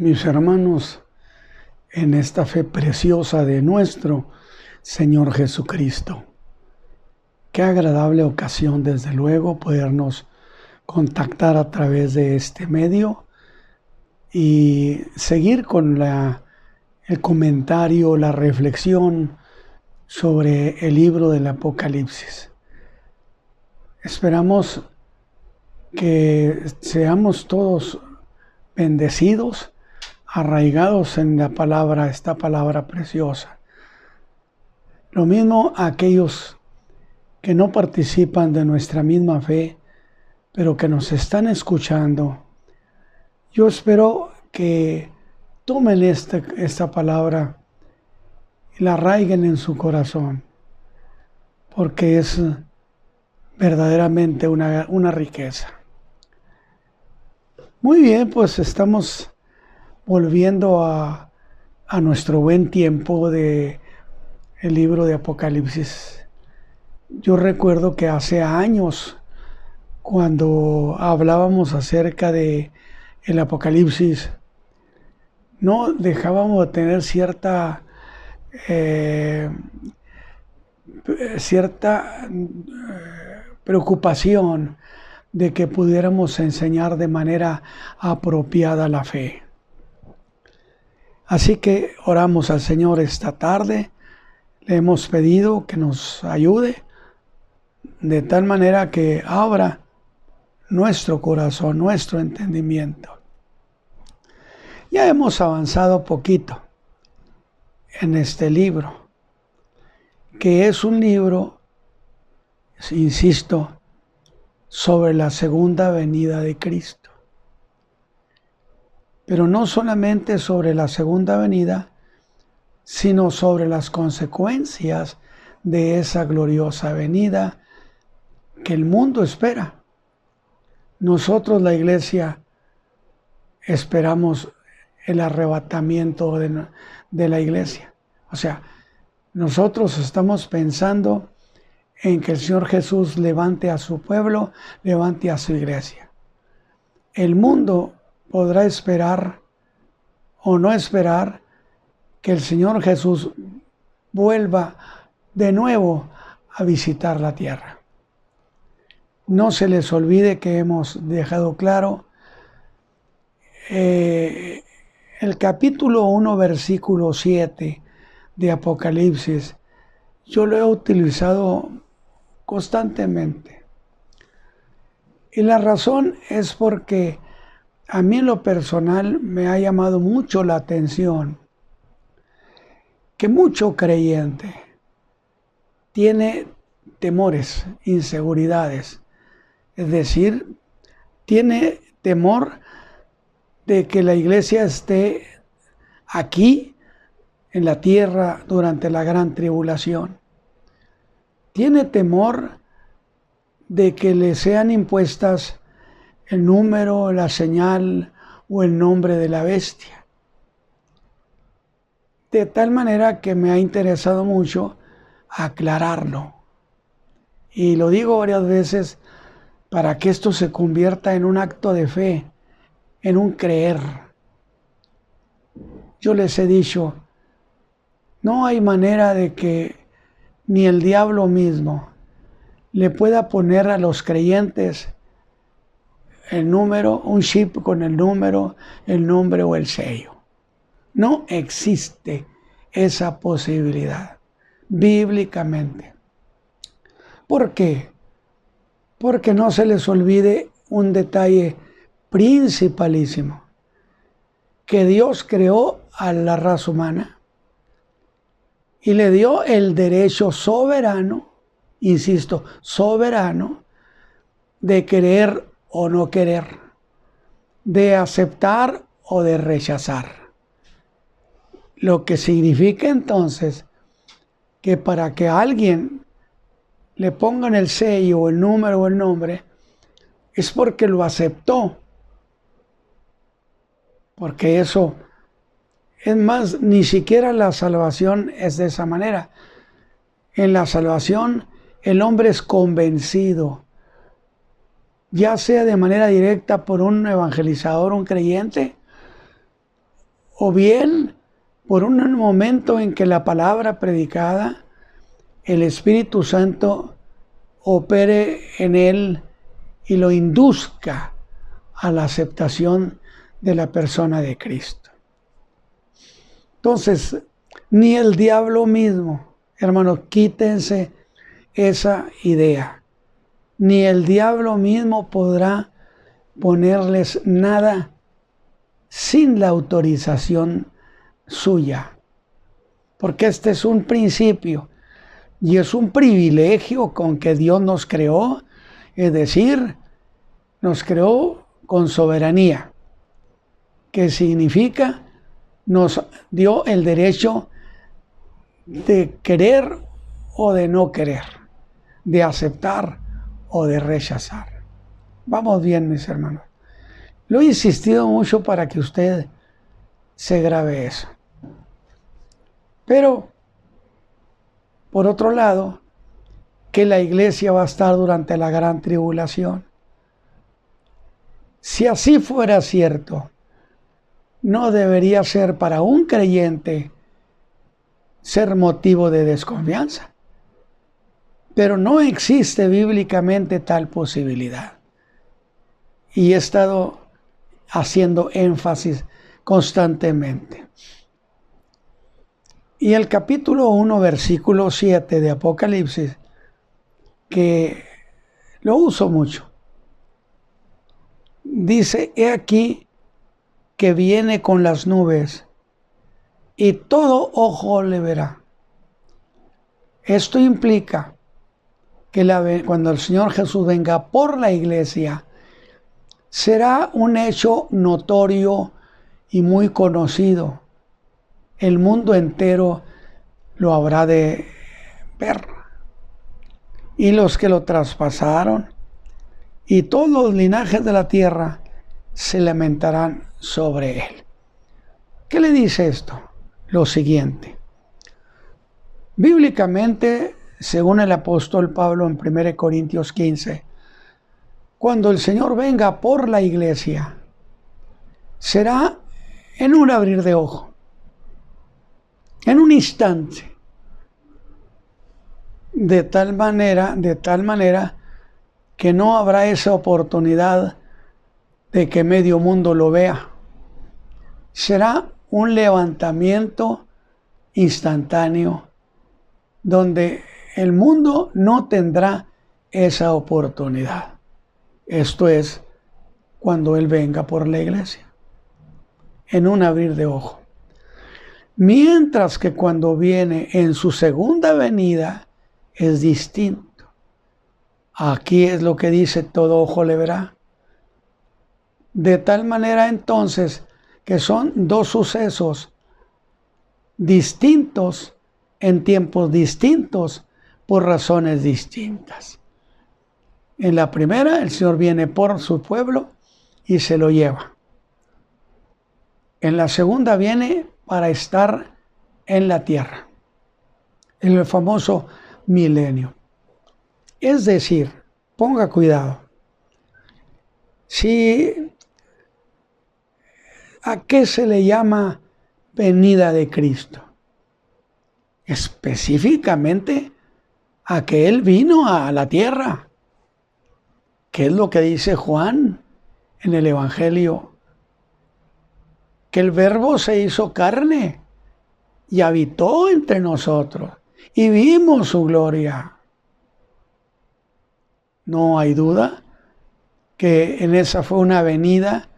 Mis hermanos, en esta fe preciosa de nuestro Señor Jesucristo. Qué agradable ocasión, desde luego, podernos contactar a través de este medio y seguir con el comentario, la reflexión sobre el libro del Apocalipsis. Esperamos que seamos todos bendecidos, arraigados en la palabra, esta palabra preciosa. Lo mismo aquellos que no participan de nuestra misma fe, pero que nos están escuchando. Yo espero que tomen esta palabra y la arraiguen en su corazón, porque es verdaderamente una riqueza. Muy bien, pues estamos volviendo a nuestro buen tiempo de el libro de Apocalipsis. Yo recuerdo que hace años, cuando hablábamos acerca de el Apocalipsis, no dejábamos de tener cierta preocupación de que pudiéramos enseñar de manera apropiada la fe. Así que oramos al Señor esta tarde, le hemos pedido que nos ayude de tal manera que abra nuestro corazón, nuestro entendimiento. Ya hemos avanzado poquito en este libro, que es un libro, insisto, sobre la segunda venida de Cristo. Pero no solamente sobre la segunda venida, sino sobre las consecuencias de esa gloriosa venida que el mundo espera. Nosotros, la Iglesia, esperamos el arrebatamiento de la Iglesia. O sea, nosotros estamos pensando en que el Señor Jesús levante a su pueblo, levante a su Iglesia. El mundo podrá esperar o no esperar que el Señor Jesús vuelva de nuevo a visitar la tierra. No se les olvide que hemos dejado claro el capítulo 1, versículo 7 de Apocalipsis. Yo lo he utilizado constantemente. Y la razón es porque a mí en lo personal me ha llamado mucho la atención que mucho creyente tiene temores, inseguridades. Es decir, tiene temor de que la iglesia esté aquí en la tierra durante la gran tribulación. Tiene temor de que le sean impuestas el número, la señal o el nombre de la bestia. De tal manera que me ha interesado mucho aclararlo. Y lo digo varias veces para que esto se convierta en un acto de fe, en un creer. Yo les he dicho, no hay manera de que ni el diablo mismo le pueda poner a los creyentes el número, un chip con el número, el nombre o el sello. No existe esa posibilidad bíblicamente. ¿Por qué? Porque no se les olvide un detalle principalísimo, que Dios creó a la raza humana y le dio el derecho soberano, insisto, soberano, de querer o no querer, de aceptar o de rechazar. Lo que significa entonces que para que a alguien le pongan el sello o el número o el nombre, es porque lo aceptó. Porque eso, es más, ni siquiera la salvación es de esa manera. En la salvación, el hombre es convencido, ya sea de manera directa por un evangelizador, un creyente, o bien por un momento en que la palabra predicada, el Espíritu Santo opere en él y lo induzca a la aceptación de la persona de Cristo. Entonces, ni el diablo mismo, hermanos, quítense esa idea, ni el diablo mismo podrá ponerles nada sin la autorización suya, porque este es un principio y es un privilegio con que Dios nos creó, es decir, nos creó con soberanía, que significa nos dio el derecho de querer o de no querer, de aceptar o de rechazar. Vamos bien, mis hermanos. Lo he insistido mucho para que usted se grabe eso. Pero, por otro lado, que la iglesia va a estar durante la gran tribulación. Si así fuera cierto, no debería ser para un creyente ser motivo de desconfianza. Pero no existe bíblicamente tal posibilidad. Y he estado haciendo énfasis constantemente. Y el capítulo 1, versículo 7 de Apocalipsis, que lo uso mucho, dice: he aquí que viene con las nubes y todo ojo le verá. Esto implica que cuando el Señor Jesús venga por la iglesia, será un hecho notorio y muy conocido. El mundo entero lo habrá de ver. Y los que lo traspasaron y todos los linajes de la tierra se lamentarán sobre él. ¿Qué le dice esto? Lo siguiente. Bíblicamente, según el apóstol Pablo en 1 Corintios 15, cuando el Señor venga por la iglesia, será en un abrir de ojo, en un instante, de tal manera que no habrá esa oportunidad de que medio mundo lo vea. Será un levantamiento instantáneo donde el mundo no tendrá esa oportunidad. Esto es cuando Él venga por la iglesia, en un abrir de ojo. Mientras que cuando viene en su segunda venida es distinto. Aquí es lo que dice: todo ojo le verá. De tal manera entonces que son dos sucesos distintos en tiempos distintos por razones distintas. En la primera, el Señor viene por su pueblo y se lo lleva. En la segunda viene para estar en la tierra, en el famoso milenio. Es decir, ponga cuidado. ¿A qué se le llama venida de Cristo? Específicamente a que Él vino a la tierra. ¿Qué es lo que dice Juan en el Evangelio? Que el Verbo se hizo carne y habitó entre nosotros y vimos su gloria. No hay duda que en esa fue una venida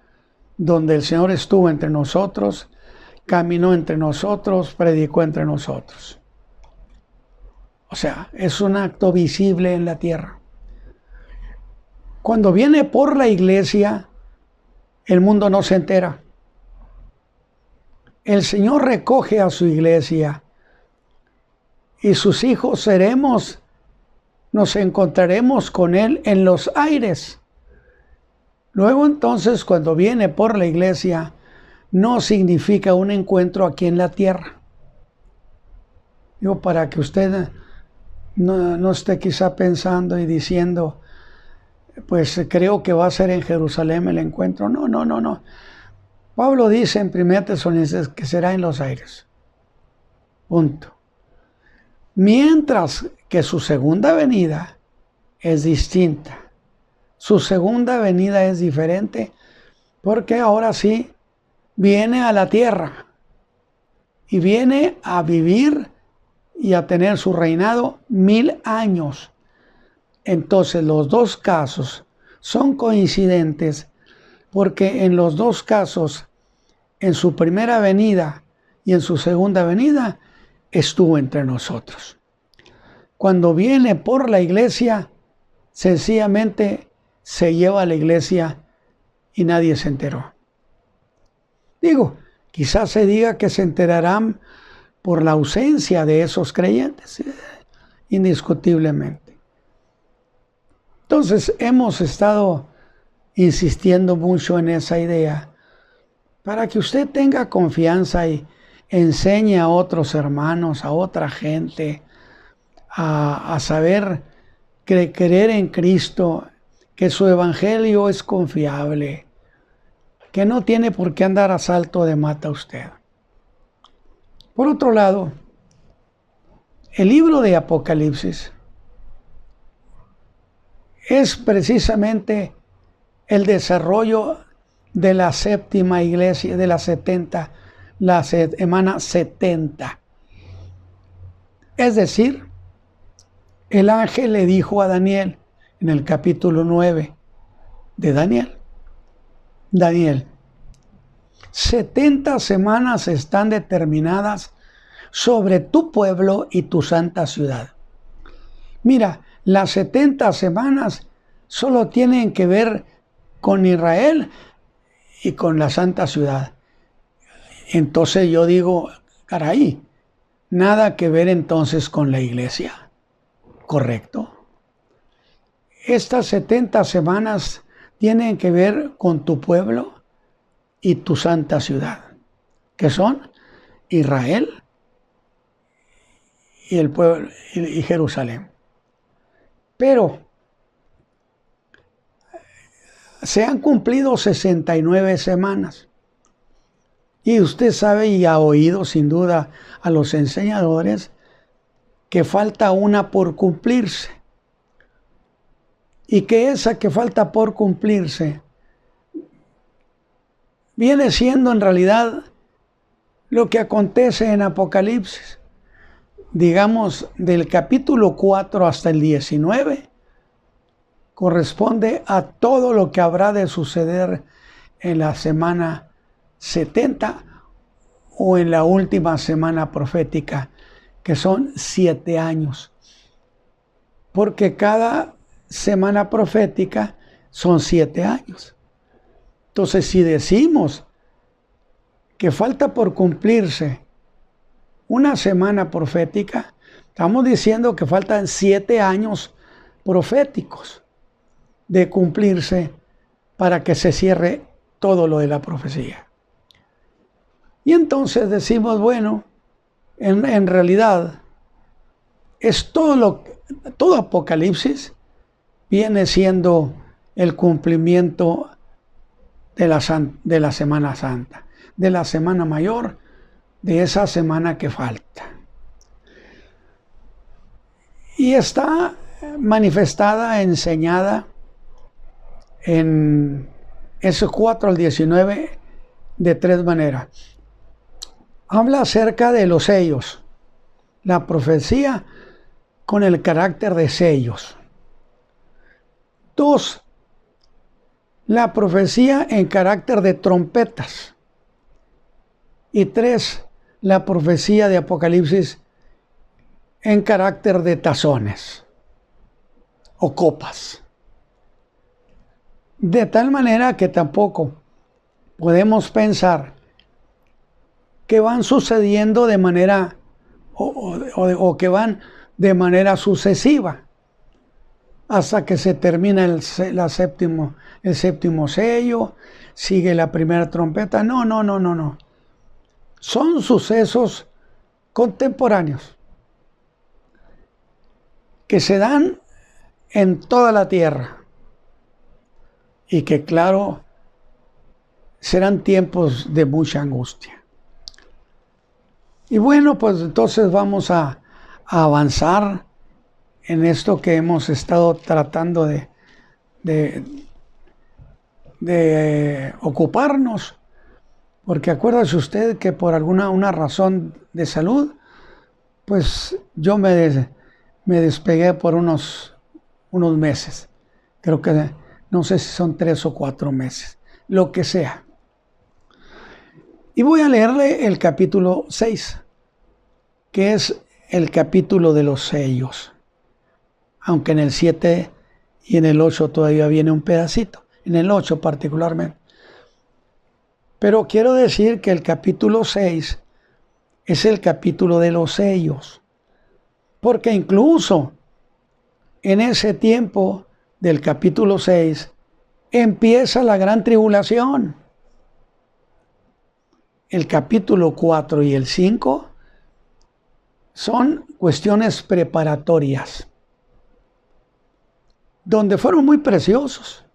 donde el Señor estuvo entre nosotros, caminó entre nosotros, predicó entre nosotros. O sea, es un acto visible en la tierra. Cuando viene por la iglesia, el mundo no se entera. El Señor recoge a su iglesia y sus hijos nos encontraremos con Él en los aires. Luego entonces, cuando viene por la iglesia, no significa un encuentro aquí en la tierra. Digo, para que usted no esté quizá pensando y diciendo, pues creo que va a ser en Jerusalén el encuentro. No. Pablo dice en 1 Tesalonicenses que será en los aires. Punto. Mientras que su segunda venida es distinta. Su segunda venida es diferente porque ahora sí viene a la tierra y viene a vivir y a tener su reinado 1000 años. Entonces los dos casos son coincidentes porque en los dos casos, en su primera venida y en su segunda venida, estuvo entre nosotros. Cuando viene por la iglesia, sencillamente se lleva a la iglesia y nadie se enteró. Digo, quizás se diga que se enterarán por la ausencia de esos creyentes, indiscutiblemente. Entonces hemos estado insistiendo mucho en esa idea para que usted tenga confianza y enseñe a otros hermanos, a otra gente, a saber creer en Cristo, que su evangelio es confiable, que no tiene por qué andar a salto de mata usted. Por otro lado, el libro de Apocalipsis es precisamente el desarrollo de la séptima iglesia, de la semana 70. Es decir, el ángel le dijo a Daniel en el capítulo 9 de Daniel, 70 semanas están determinadas sobre tu pueblo y tu santa ciudad. Mira, las 70 semanas solo tienen que ver con Israel y con la santa ciudad. Entonces yo digo, caray, nada que ver entonces con la iglesia. ¿Correcto? Estas 70 semanas tienen que ver con tu pueblo y tu santa ciudad, que son Israel y el pueblo y Jerusalén. Pero se han cumplido 69 semanas. Y usted sabe y ha oído sin duda a los enseñadores que falta una por cumplirse. Y que esa que falta por cumplirse viene siendo en realidad lo que acontece en Apocalipsis. Digamos, del capítulo 4 hasta el 19, corresponde a todo lo que habrá de suceder en la semana 70 o en la última semana profética, que son 7 años. Porque cada semana profética son 7 años. Entonces, si decimos que falta por cumplirse una semana profética, estamos diciendo que faltan 7 años proféticos de cumplirse para que se cierre todo lo de la profecía. Y entonces decimos, bueno, en realidad es todo Apocalipsis viene siendo el cumplimiento de la Semana Santa, de la Semana Mayor, de esa semana que falta. Y está manifestada, enseñada en esos 4 al 19 de 3 maneras. Habla acerca de los sellos, la profecía con el carácter de sellos. 2, la profecía en carácter de trompetas. Y 3, la profecía de Apocalipsis en carácter de tazones o copas. De tal manera que tampoco podemos pensar que van sucediendo de manera o que van de manera sucesiva hasta que se termina el séptimo sello, sigue la primera trompeta. No. Son sucesos contemporáneos que se dan en toda la tierra y que, claro, serán tiempos de mucha angustia. Y bueno, pues entonces vamos a avanzar en esto que hemos estado tratando de ocuparnos, porque acuérdese usted que por una razón de salud, pues yo me despegué por unos meses. Creo que no sé si son 3 o 4 meses, lo que sea. Y voy a leerle el capítulo 6, que es el capítulo de los sellos. Aunque en el 7 y en el 8 todavía viene un pedacito, en el 8 particularmente. Pero quiero decir que el capítulo 6 es el capítulo de los sellos, porque incluso en ese tiempo del capítulo 6 empieza la gran tribulación. El capítulo 4 y el 5 son cuestiones preparatorias, donde fueron muy preciosos,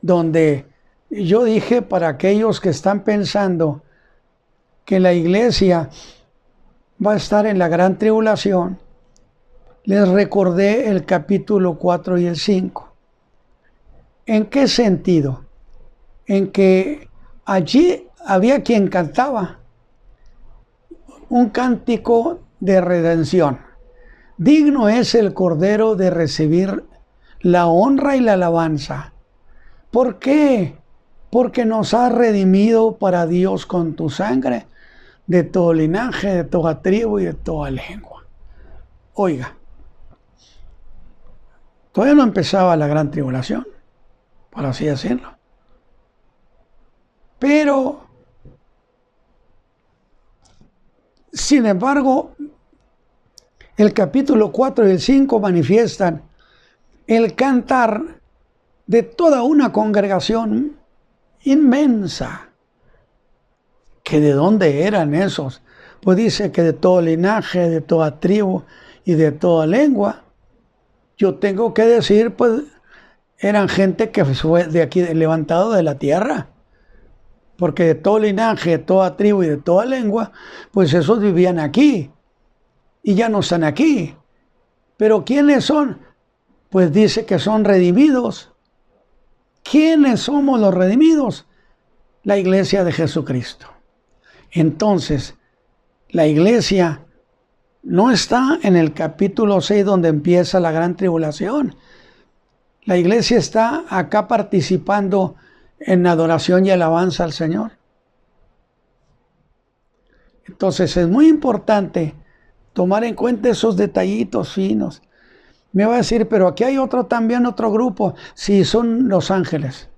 donde yo dije para aquellos que están pensando que la iglesia va a estar en la gran tribulación, les recordé el capítulo 4 y el 5. ¿En qué sentido? En que allí había quien cantaba un cántico de redención. Digno es el Cordero de recibir la honra y la alabanza. ¿Por qué? Porque nos has redimido para Dios con tu sangre, de todo linaje, de toda tribu y de toda lengua. Oiga, todavía no empezaba la gran tribulación, por así decirlo. Pero, sin embargo, el capítulo 4 y el 5 manifiestan el cantar de toda una congregación inmensa. ¿Que de dónde eran esos? Pues dice que de todo linaje, de toda tribu y de toda lengua. Yo tengo que decir, pues, eran gente que fue de aquí, levantado de la tierra. Porque de todo linaje, de toda tribu y de toda lengua, pues esos vivían aquí. Y ya no están aquí. Pero ¿quiénes son? Pues dice que son redimidos. ¿Quiénes somos los redimidos? La iglesia de Jesucristo. Entonces, la iglesia no está en el capítulo 6 donde empieza la gran tribulación. La iglesia está acá participando en adoración y alabanza al Señor. Entonces es muy importante tomar en cuenta esos detallitos finos. Me va a decir, pero aquí hay también otro grupo. Sí, son los ángeles.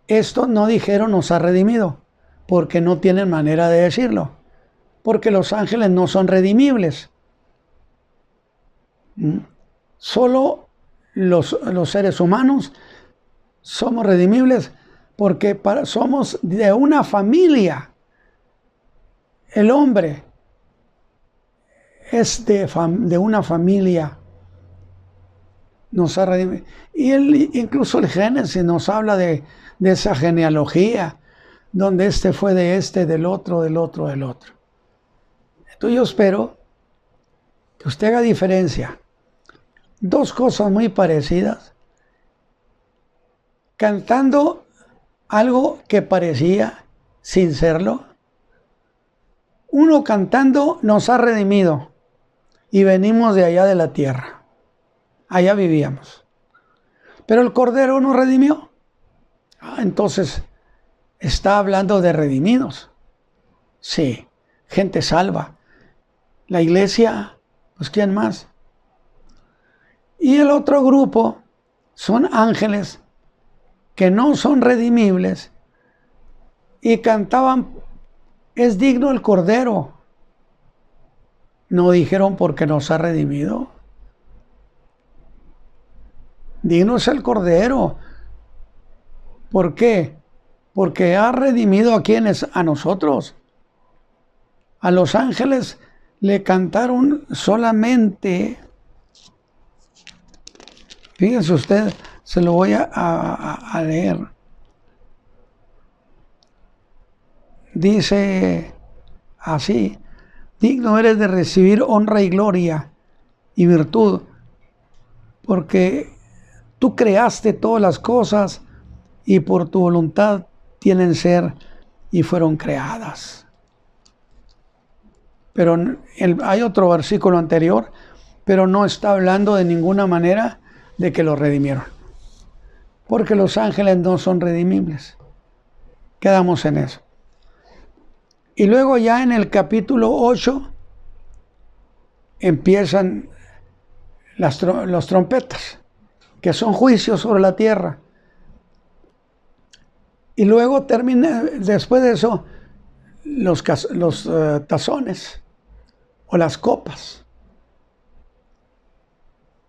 Estos no dijeron nos ha redimido, porque no tienen manera de decirlo. Porque los ángeles no son redimibles. Solo los seres humanos somos redimibles porque somos de una familia. El hombre es de una familia. Nos ha redimido. Y incluso el Génesis nos habla de esa genealogía, donde este fue de este, del otro, del otro, del otro. Entonces yo espero que usted haga diferencia. Dos cosas muy parecidas. Cantando algo que parecía sin serlo. Uno cantando nos ha redimido y venimos de allá de la tierra. Allá vivíamos. Pero el Cordero nos redimió. Entonces, está hablando de redimidos. Sí, gente salva. La iglesia, pues ¿quién más? Y el otro grupo son ángeles que no son redimibles y cantaban, es digno el Cordero. No dijeron porque nos ha redimido. Digno es el Cordero. ¿Por qué? Porque ha redimido a quienes, a nosotros. A los ángeles le cantaron solamente, fíjense usted, se lo voy a leer. dice así: digno eres de recibir honra y gloria y virtud, porque tú creaste todas las cosas y por tu voluntad tienen ser y fueron creadas. Pero hay otro versículo anterior, pero no está hablando de ninguna manera de que los redimieron, porque los ángeles no son redimibles. Quedamos en eso. Y luego ya en el capítulo 8 empiezan las trompetas, que son juicios sobre la tierra. Y luego termina, después de eso, los tazones o las copas.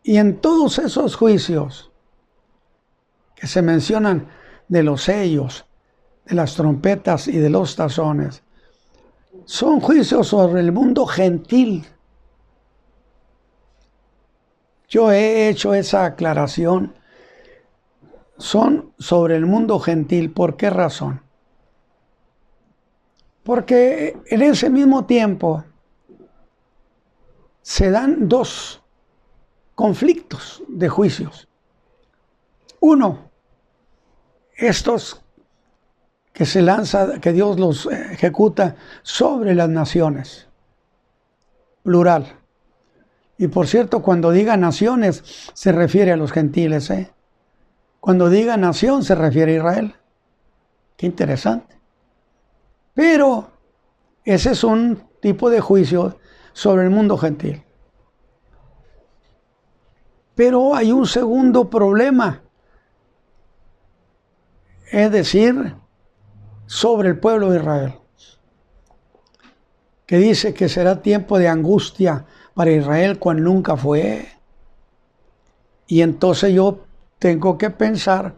Y en todos esos juicios que se mencionan, de los sellos, de las trompetas y de los tazones, son juicios sobre el mundo gentil. Yo he hecho esa aclaración. Son sobre el mundo gentil. ¿Por qué razón? Porque en ese mismo tiempo se dan dos conflictos de juicios. Uno, estos que se lanza, que Dios los ejecuta sobre las naciones, plural. Y por cierto, cuando diga naciones, se refiere a los gentiles, ¿eh? Cuando diga nación, se refiere a Israel. Qué interesante. Pero ese es un tipo de juicio sobre el mundo gentil. Pero hay un segundo problema, es decir, sobre el pueblo de Israel, que dice que será tiempo de angustia para Israel cuando nunca fue. Y entonces yo tengo que pensar,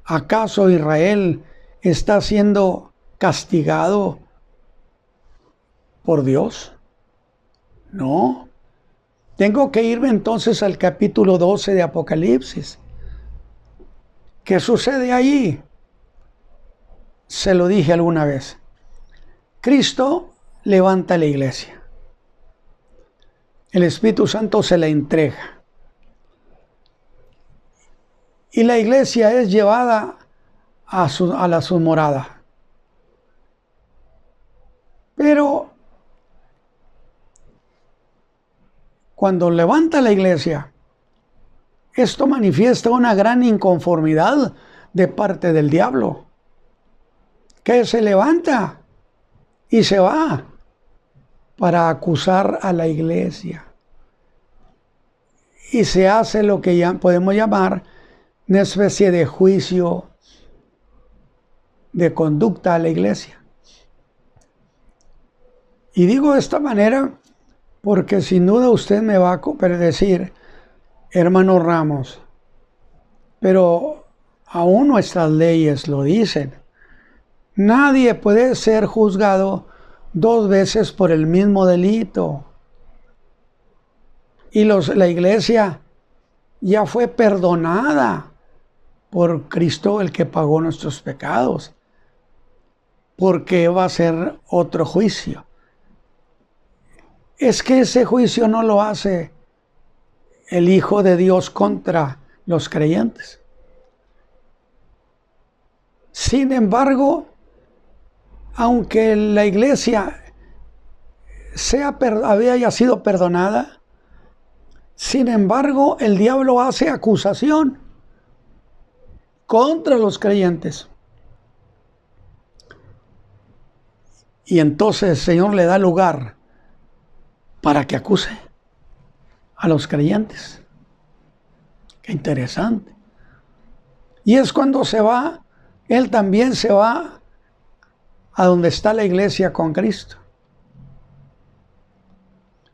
¿acaso Israel está siendo castigado por Dios? No. Tengo que irme entonces al capítulo 12 de Apocalipsis. ¿Qué sucede ahí? Se lo dije alguna vez. Cristo levanta la iglesia. El Espíritu Santo se la entrega. Y la iglesia es llevada a su morada. Pero cuando levanta la iglesia, esto manifiesta una gran inconformidad de parte del diablo, que se levanta y se va para acusar a la iglesia. Y se hace lo que ya podemos llamar una especie de juicio de conducta a la iglesia. Y digo de esta manera porque sin duda usted me va a decir, hermano Ramos, pero aún nuestras leyes lo dicen. Nadie puede ser juzgado 2 veces por el mismo delito. Y la iglesia ya fue perdonada por Cristo, el que pagó nuestros pecados. ¿Por qué va a ser otro juicio? Es que ese juicio no lo hace el Hijo de Dios contra los creyentes. Sin embargo, aunque la iglesia haya sido perdonada, sin embargo, el diablo hace acusación contra los creyentes. Y entonces el Señor le da lugar para que acuse a los creyentes. Qué interesante. Y es cuando se va, Él también se va a donde está la iglesia con Cristo.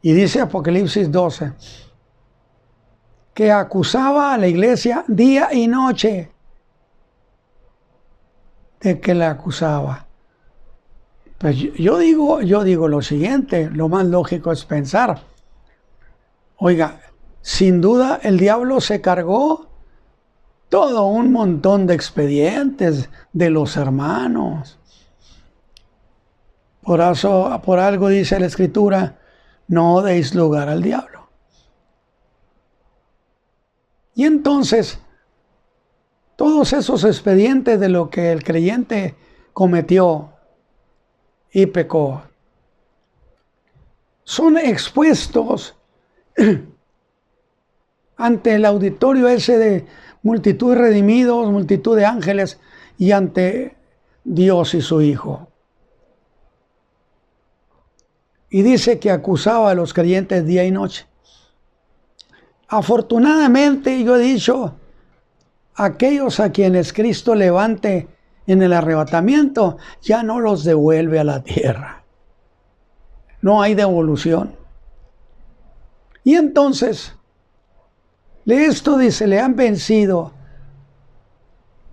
Y dice Apocalipsis 12, que acusaba a la iglesia día y noche. ¿De que la acusaba? Pues yo digo lo siguiente, lo más lógico es pensar, oiga, sin duda el diablo se cargó todo un montón de expedientes de los hermanos. Por algo dice la Escritura, no deis lugar al diablo. Y entonces, todos esos expedientes de lo que el creyente cometió y pecó, son expuestos ante el auditorio ese de multitud de redimidos, multitud de ángeles y ante Dios y su Hijo. Y dice que acusaba a los creyentes día y noche. Afortunadamente, yo he dicho, aquellos a quienes Cristo levante en el arrebatamiento, ya no los devuelve a la tierra. No hay devolución. Y entonces, esto dice, le han vencido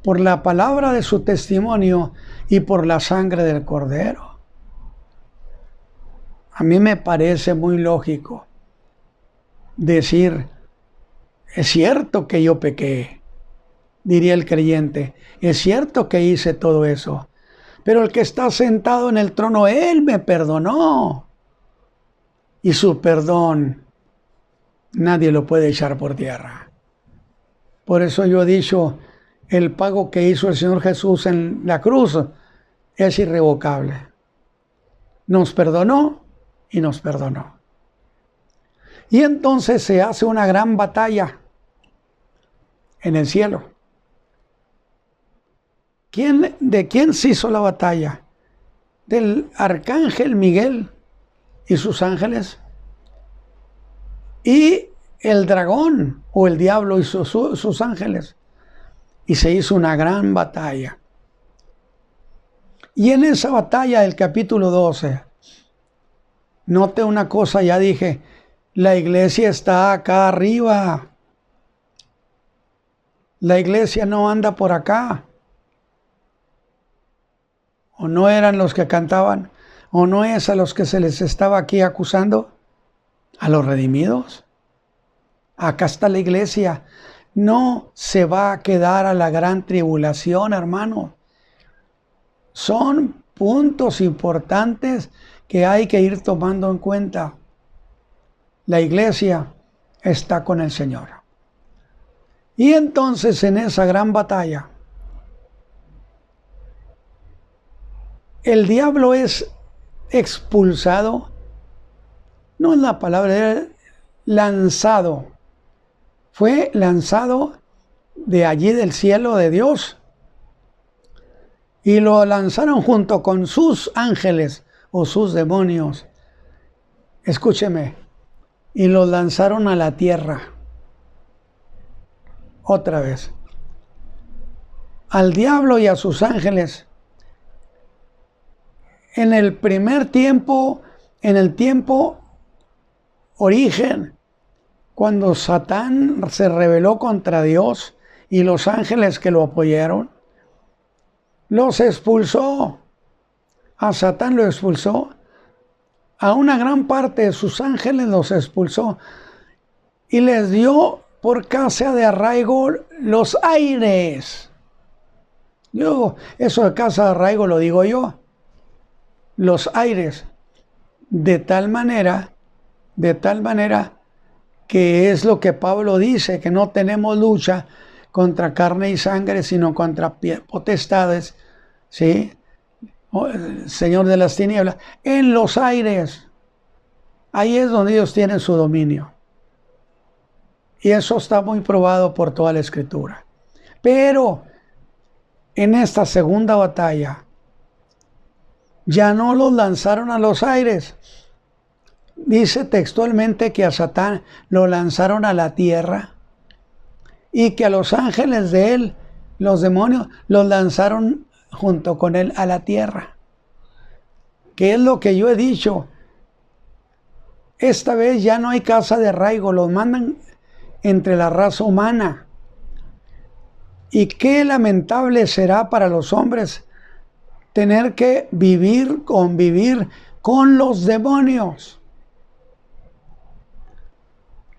por la palabra de su testimonio y por la sangre del Cordero. A mí me parece muy lógico decir, es cierto que yo pequé, diría el creyente, es cierto que hice todo eso, pero el que está sentado en el trono, Él me perdonó. Y su perdón nadie lo puede echar por tierra. Por eso yo he dicho, el pago que hizo el Señor Jesús en la cruz es irrevocable. Nos perdonó y nos perdonó. Y entonces se hace una gran batalla en el cielo. ¿De quién se hizo la batalla? Del arcángel Miguel y sus ángeles, y el dragón o el diablo y sus ángeles. Y se hizo una gran batalla. Y en esa batalla del capítulo 12, note una cosa, ya dije, la iglesia está acá arriba. La iglesia no anda por acá. ¿O no eran los que cantaban? ¿O no es a los que se les estaba aquí acusando? ¿A los redimidos? Acá está la iglesia. No se va a quedar a la gran tribulación, hermano. Son puntos importantes que hay que ir tomando en cuenta. La iglesia está con el Señor. Y entonces en esa gran batalla, el diablo es expulsado, no es la palabra, era lanzado. Fue lanzado de allí del cielo de Dios y lo lanzaron junto con sus ángeles o sus demonios. Escúcheme, y lo lanzaron a la tierra. Otra vez. Al diablo y a sus ángeles. En el primer tiempo, en el tiempo origen, cuando Satán se rebeló contra Dios y los ángeles que lo apoyaron, los expulsó. A Satán lo expulsó. A una gran parte de sus ángeles los expulsó. Y les dio por casa de arraigo los aires. Eso de casa de arraigo lo digo yo. Los aires. De tal manera que es lo que Pablo dice, que no tenemos lucha contra carne y sangre, sino contra potestades, ¿sí? Señor de las tinieblas, en los aires. Ahí es donde ellos tienen su dominio. Y eso está muy probado por toda la Escritura. Pero en esta segunda batalla, ya no los lanzaron a los aires. Dice textualmente que a Satán lo lanzaron a la tierra y que a los ángeles de él, los demonios, los lanzaron junto con él a la tierra. ¿Qué es lo que yo he dicho? Esta vez ya no hay casa de arraigo, los mandan entre la raza humana. Y qué lamentable será para los hombres tener que convivir con los demonios,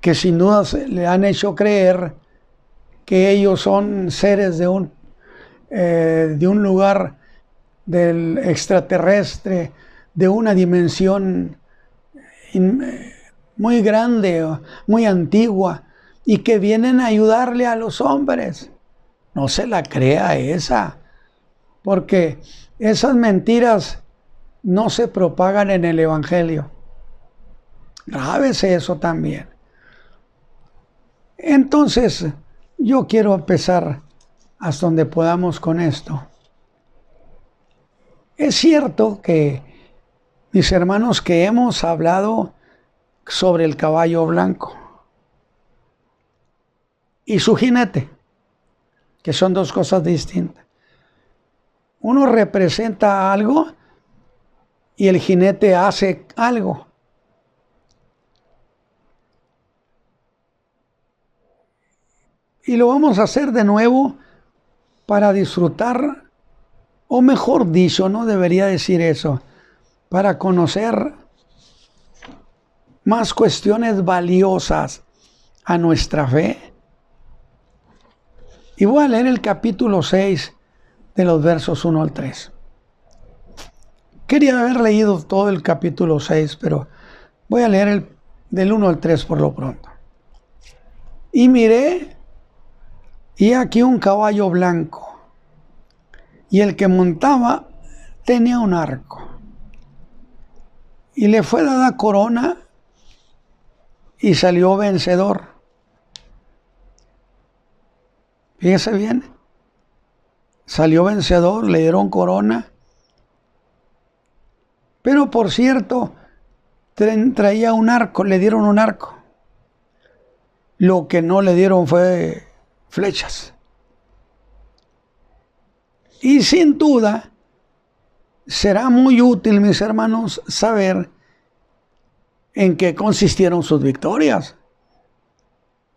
que sin duda le han hecho creer que ellos son seres de un lugar del extraterrestre, de una dimensión muy grande, muy antigua, y que vienen a ayudarle a los hombres. No se la crea esa, porque esas mentiras no se propagan en el Evangelio. Grábese eso también. Entonces, yo quiero empezar hasta donde podamos con esto. Es cierto que, mis hermanos, que hemos hablado sobre el caballo blanco y su jinete, que son dos cosas distintas. Uno representa algo y el jinete hace algo. Y lo vamos a hacer de nuevo para disfrutar, o mejor dicho, no debería decir eso, para conocer más cuestiones valiosas a nuestra fe. Y voy a leer el capítulo 6 de los versos 1 al 3. Quería haber leído todo el capítulo 6, pero voy a leer del 1 al 3 por lo pronto. Y miré, y aquí un caballo blanco, y el que montaba tenía un arco, y le fue dada corona, y salió vencedor. Fíjese bien, salió vencedor, le dieron corona, pero por cierto, traía un arco, le dieron un arco. Lo que no le dieron fue flechas. Y sin duda, será muy útil, mis hermanos, saber en qué consistieron sus victorias.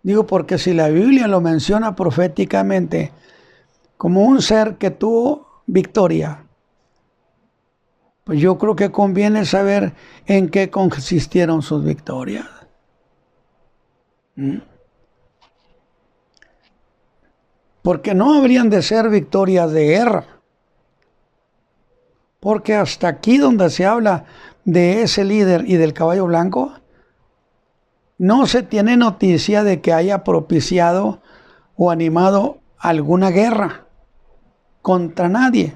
Digo, porque si la Biblia lo menciona proféticamente como un ser que tuvo victoria, pues yo creo que conviene saber en qué consistieron sus victorias. Porque no habrían de ser victorias de guerra. Porque hasta aquí donde se habla de ese líder y del caballo blanco, no se tiene noticia de que haya propiciado o animado alguna guerra contra nadie,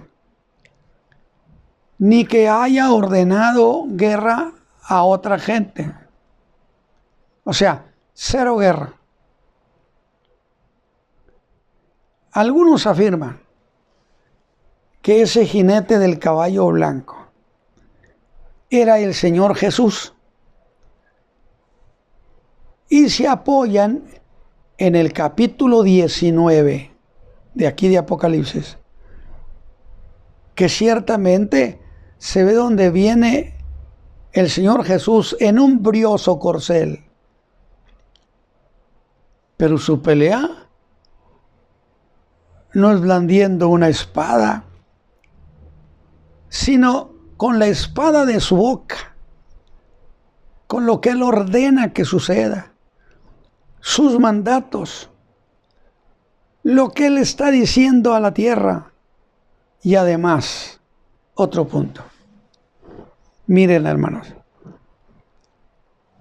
ni que haya ordenado guerra a otra gente. O sea, cero guerra. Algunos afirman que ese jinete del caballo blanco era el Señor Jesús, y se apoyan en el capítulo 19 de aquí de Apocalipsis, que ciertamente se ve donde viene el Señor Jesús en un brioso corcel, pero su pelea no es blandiendo una espada, sino con la espada de su boca, con lo que Él ordena que suceda, sus mandatos, lo que Él está diciendo a la tierra. Y además, otro punto. Miren, hermanos,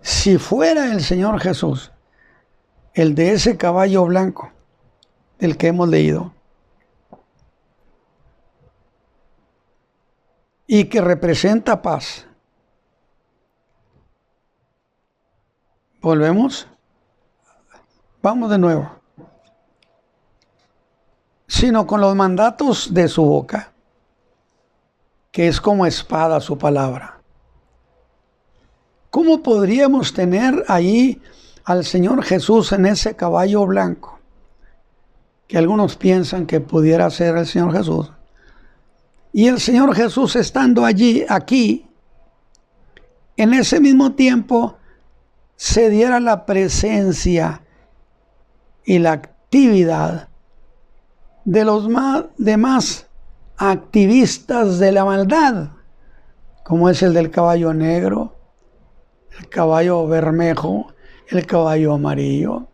si fuera el Señor Jesús el de ese caballo blanco del que hemos leído, y que representa paz, ¿volvemos? Vamos de nuevo. Sino con los mandatos de su boca, que es como espada su palabra. ¿Cómo podríamos tener ahí al Señor Jesús en ese caballo blanco? Que algunos piensan que pudiera ser el Señor Jesús. Y el Señor Jesús estando allí, aquí, en ese mismo tiempo, se diera la presencia y la actividad de los demás activistas de la maldad, como es el del caballo negro, el caballo bermejo, el caballo amarillo.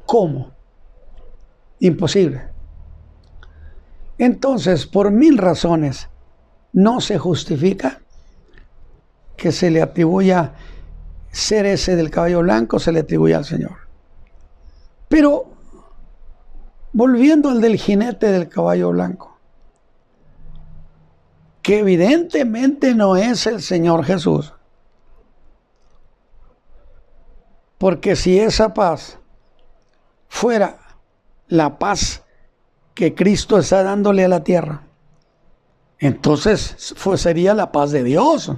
¿Cómo? Imposible. Entonces, por 1000 razones, no se justifica que se le atribuya ser ese del caballo blanco, se le atribuye al Señor. Pero volviendo al del jinete del caballo blanco, que evidentemente no es el Señor Jesús, porque si esa paz fuera la paz que Cristo está dándole a la tierra, entonces sería la paz de Dios.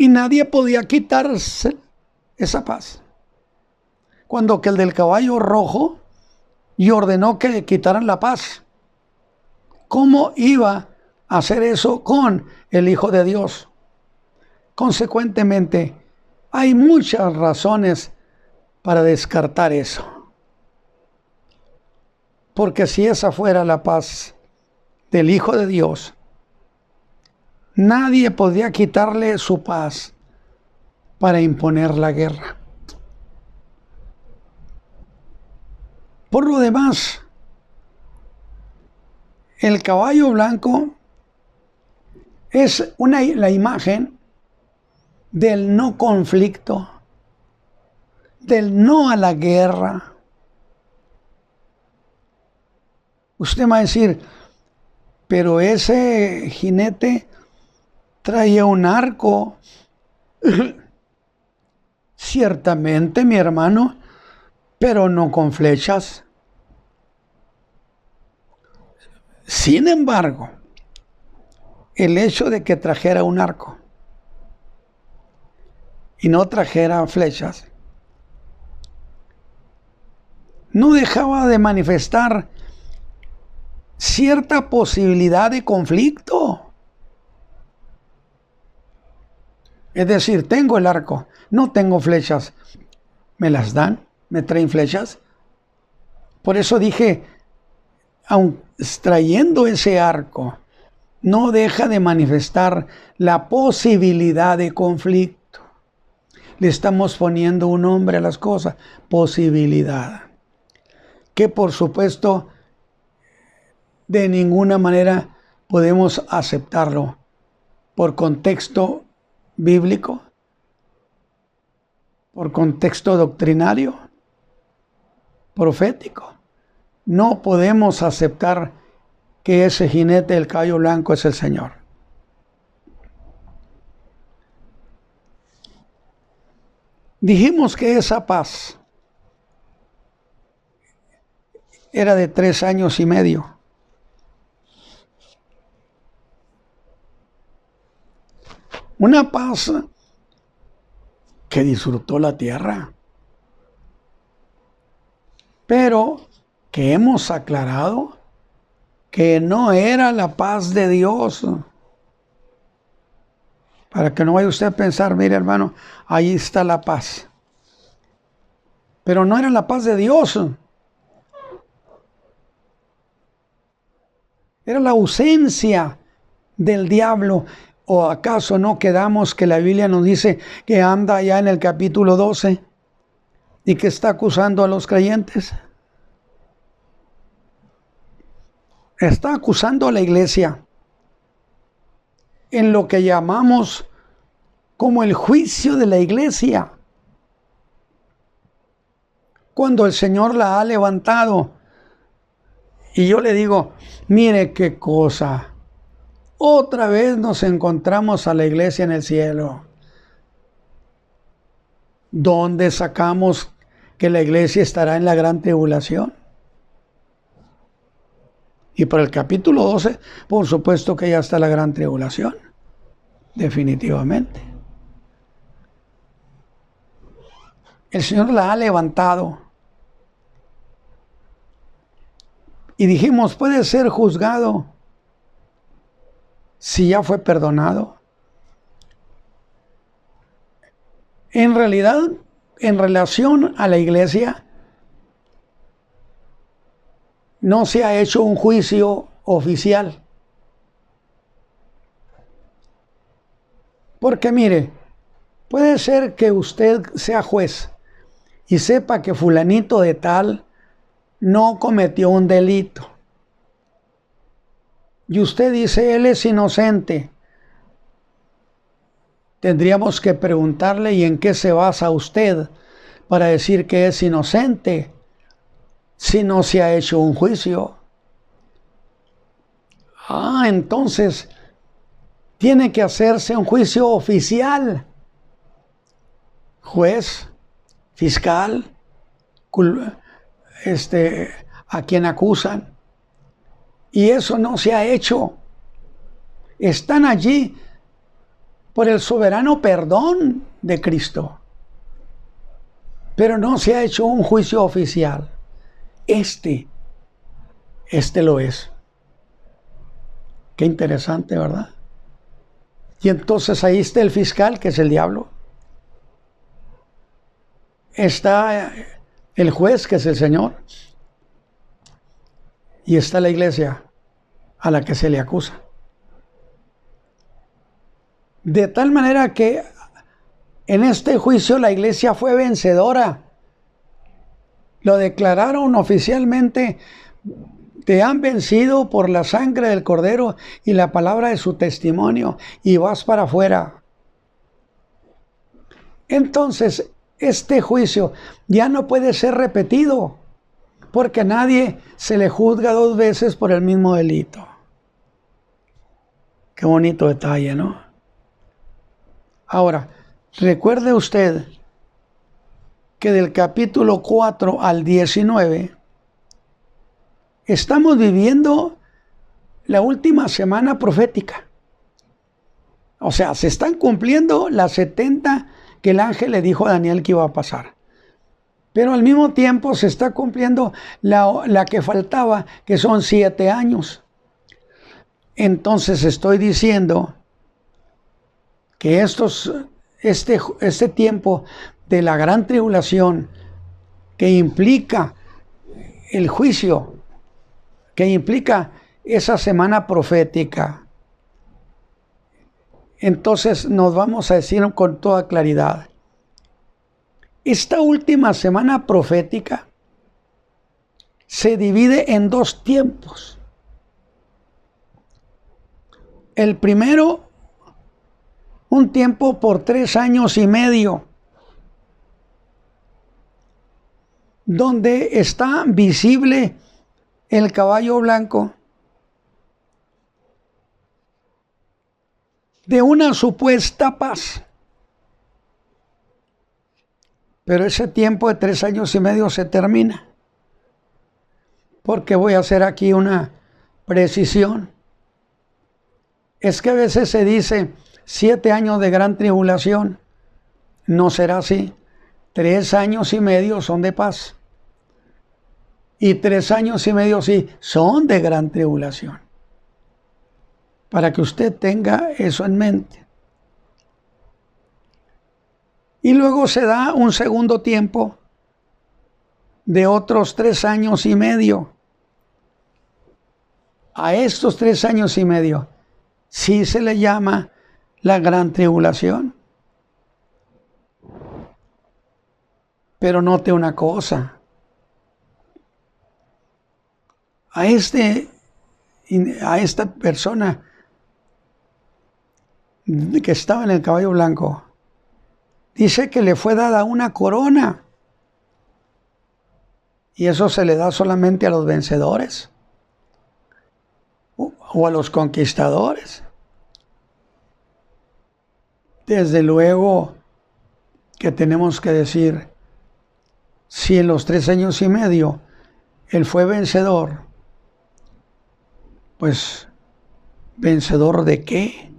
Y nadie podía quitarse esa paz. Cuando que el del caballo rojo y ordenó que le quitaran la paz. ¿Cómo iba a hacer eso con el Hijo de Dios? Consecuentemente, hay muchas razones para descartar eso. Porque si esa fuera la paz del Hijo de Dios, nadie podía quitarle su paz para imponer la guerra. Por lo demás, el caballo blanco es la imagen del no conflicto, del no a la guerra. Usted va a decir, pero ese jinete traía un arco. Ciertamente, mi hermano, pero no con flechas. Sin embargo, el hecho de que trajera un arco y no trajera flechas no dejaba de manifestar cierta posibilidad de conflicto. Es decir, tengo el arco, no tengo flechas. ¿Me las dan? ¿Me traen flechas? Por eso dije, aun trayendo ese arco, no deja de manifestar la posibilidad de conflicto. Le estamos poniendo un nombre a las cosas, posibilidad. Que por supuesto, de ninguna manera podemos aceptarlo por contexto bíblico, por contexto doctrinario, profético. No podemos aceptar que ese jinete del caballo blanco es el Señor. Dijimos que esa paz era de 3 años y medio. Una paz que disfrutó la tierra, pero que hemos aclarado que no era la paz de Dios. Para que no vaya usted a pensar, mire hermano, ahí está la paz. Pero no era la paz de Dios. Era la ausencia del diablo. ¿O acaso no quedamos que la Biblia nos dice que anda allá en el capítulo 12 y que está acusando a los creyentes? Está acusando a la iglesia en lo que llamamos como el juicio de la iglesia. Cuando el Señor la ha levantado. Y yo le digo, mire qué cosa. Otra vez nos encontramos a la iglesia en el cielo. ¿Dónde sacamos que la iglesia estará en la gran tribulación? Y por el capítulo 12, por supuesto que ya está la gran tribulación. Definitivamente. El Señor la ha levantado. Y dijimos, puede ser juzgado si ya fue perdonado. En realidad, en relación a la iglesia, no se ha hecho un juicio oficial. Porque mire, puede ser que usted sea juez y sepa que fulanito de tal no cometió un delito. Y usted dice, él es inocente. tendríamos que preguntarle, ¿y en qué se basa usted para decir que es inocente si no se ha hecho un juicio? Entonces tiene que hacerse un juicio oficial. Juez, fiscal, a quien acusan. Y eso no se ha hecho. Están allí por el soberano perdón de Cristo. Pero no se ha hecho un juicio oficial. Este lo es. Qué interesante, ¿verdad? Y entonces ahí está el fiscal, que es el diablo. Está el juez, que es el Señor. Y está la iglesia a la que se le acusa. De tal manera que en este juicio la iglesia fue vencedora. Lo declararon oficialmente: te han vencido por la sangre del Cordero y la palabra de su testimonio, y vas para afuera. Entonces, este juicio ya no puede ser repetido, porque a nadie se le juzga dos veces por el mismo delito. Qué bonito detalle, ¿no? Ahora, recuerde usted que del capítulo 4 al 19 estamos viviendo la última semana profética. O sea, se están cumpliendo las 70 que el ángel le dijo a Daniel que iba a pasar. Pero al mismo tiempo se está cumpliendo la que faltaba, que son 7 años. Entonces estoy diciendo que este tiempo de la gran tribulación, que implica el juicio, que implica esa semana profética, entonces nos vamos a decir con toda claridad: esta última semana profética se divide en 2 tiempos. El primero, un tiempo por 3 años y medio, donde está visible el caballo blanco de una supuesta paz. Pero ese tiempo de 3 años y medio se termina, porque voy a hacer aquí una precisión. Es que a veces se dice 7 años de gran tribulación. No será así. 3 años y medio son de paz. Y 3 años y medio sí son de gran tribulación. Para que usted tenga eso en mente. Y luego se da un segundo tiempo de otros 3 años y medio. A estos 3 años y medio sí se le llama la gran tribulación. Pero note una cosa: a esta persona que estaba en el caballo blanco, dice que le fue dada una corona, y eso se le da solamente a los vencedores o a los conquistadores. Desde luego que tenemos que decir, si en los 3 años y medio él fue vencedor, pues ¿vencedor de qué?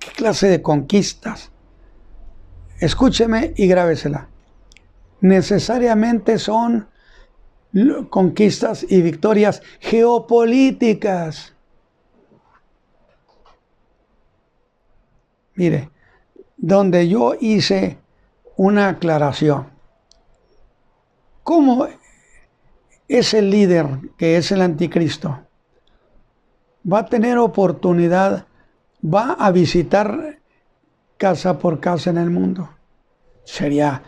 ¿Qué clase de conquistas? Escúcheme y grábesela. Necesariamente son conquistas y victorias geopolíticas. Mire, donde yo hice una aclaración. ¿Cómo es el líder que es el anticristo? Va a tener oportunidad, va a visitar casa por casa en el mundo. Sería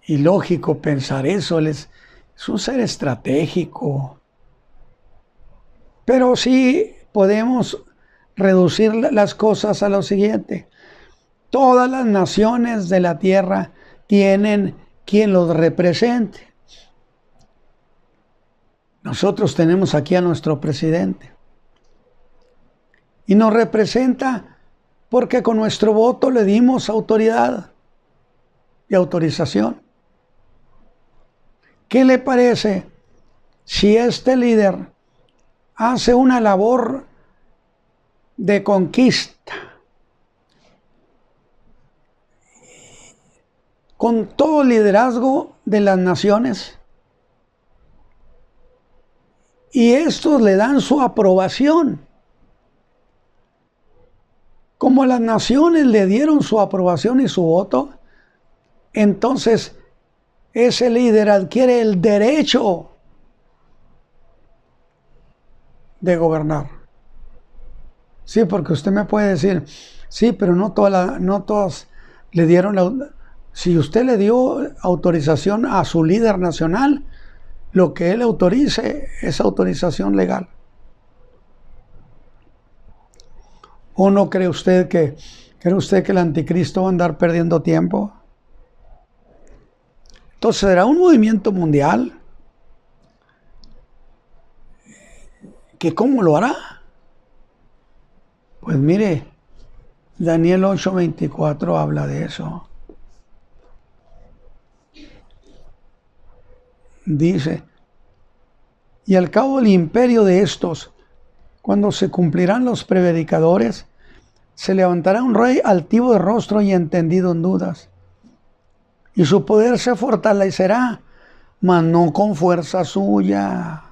ilógico pensar eso. Él es un ser estratégico. Pero sí podemos reducir las cosas a lo siguiente. Todas las naciones de la tierra tienen quien los represente. Nosotros tenemos aquí a nuestro presidente. Y nos representa porque con nuestro voto le dimos autoridad y autorización. ¿Qué le parece si este líder hace una labor de conquista con todo el liderazgo de las naciones? Y estos le dan su aprobación. Como las naciones le dieron su aprobación y su voto, entonces ese líder adquiere el derecho de gobernar. Sí, porque usted me puede decir, sí, pero no todas le dieron si usted le dio autorización a su líder nacional, lo que él autorice es autorización legal. ¿O no cree usted que el anticristo va a andar perdiendo tiempo? Entonces, ¿será un movimiento mundial? ¿Que cómo lo hará? Pues mire, Daniel 8:24 habla de eso. Dice, y al cabo del imperio de estos, cuando se cumplirán los prevaricadores, se levantará un rey altivo de rostro y entendido en dudas, y su poder se fortalecerá, mas no con fuerza suya.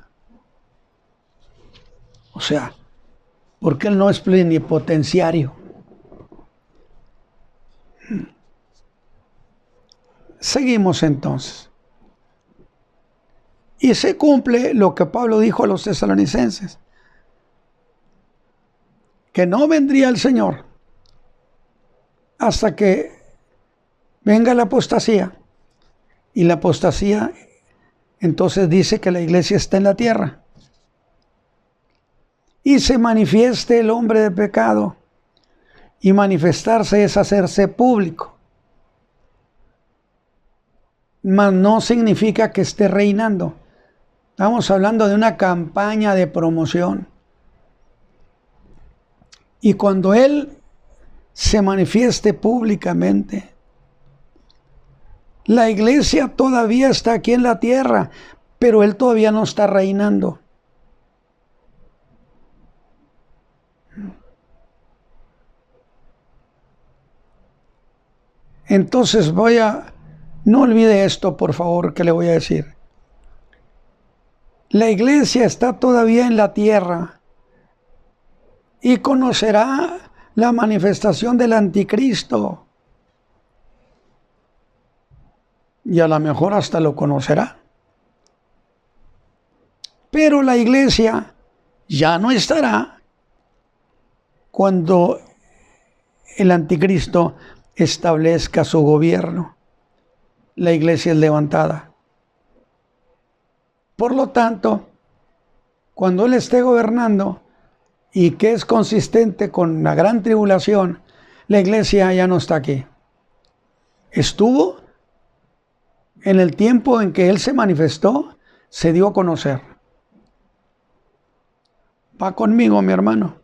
O sea, porque él no es plenipotenciario. Seguimos entonces. Y se cumple lo que Pablo dijo a los tesalonicenses, que no vendría el Señor hasta que venga la apostasía. Y la apostasía entonces dice que la iglesia está en la tierra. Y se manifieste el hombre de pecado. Y manifestarse es hacerse público. Mas no significa que esté reinando. Estamos hablando de una campaña de promoción. Y cuando Él se manifieste públicamente, la iglesia todavía está aquí en la tierra, pero Él todavía no está reinando. Entonces no olvide esto, por favor, que le voy a decir. La iglesia está todavía en la tierra y conocerá la manifestación del anticristo. Y a lo mejor hasta lo conocerá. Pero la iglesia ya no estará cuando el anticristo establezca su gobierno. La iglesia es levantada. Por lo tanto, cuando Él esté gobernando y que es consistente con la gran tribulación, la iglesia ya no está aquí. Estuvo en el tiempo en que Él se manifestó, se dio a conocer. Va conmigo, mi hermano.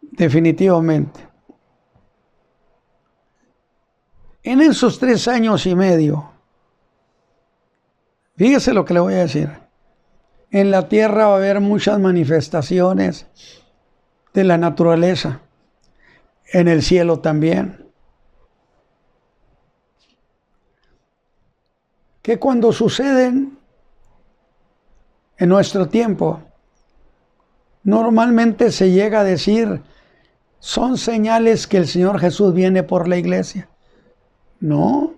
Definitivamente. En esos 3 años y medio, fíjese lo que le voy a decir. En la tierra va a haber muchas manifestaciones de la naturaleza. En el cielo también. Que cuando suceden en nuestro tiempo, normalmente se llega a decir, son señales que el Señor Jesús viene por la iglesia. No.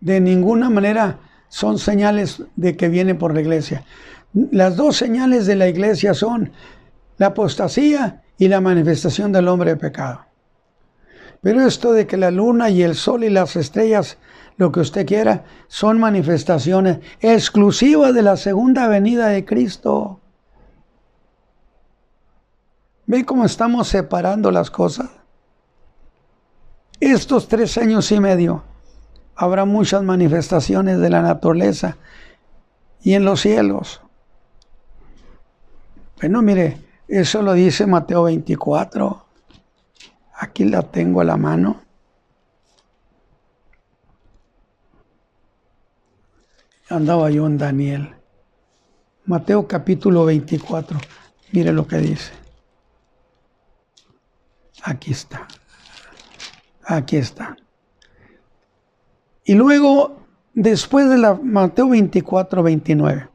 De ninguna manera son señales de que viene por la iglesia. Las 2 señales de la iglesia son la apostasía y la manifestación del hombre de pecado. Pero esto de que la luna y el sol y las estrellas, lo que usted quiera, son manifestaciones exclusivas de la segunda venida de Cristo. ¿Ve cómo estamos separando las cosas? Estos 3 años y medio habrá muchas manifestaciones de la naturaleza y en los cielos. Bueno, mire, eso lo dice Mateo 24. Aquí la tengo a la mano. Andaba yo en Daniel. Mateo capítulo 24. Mire lo que dice. Aquí está. Aquí está. Y luego, después de la Mateo 24, 29.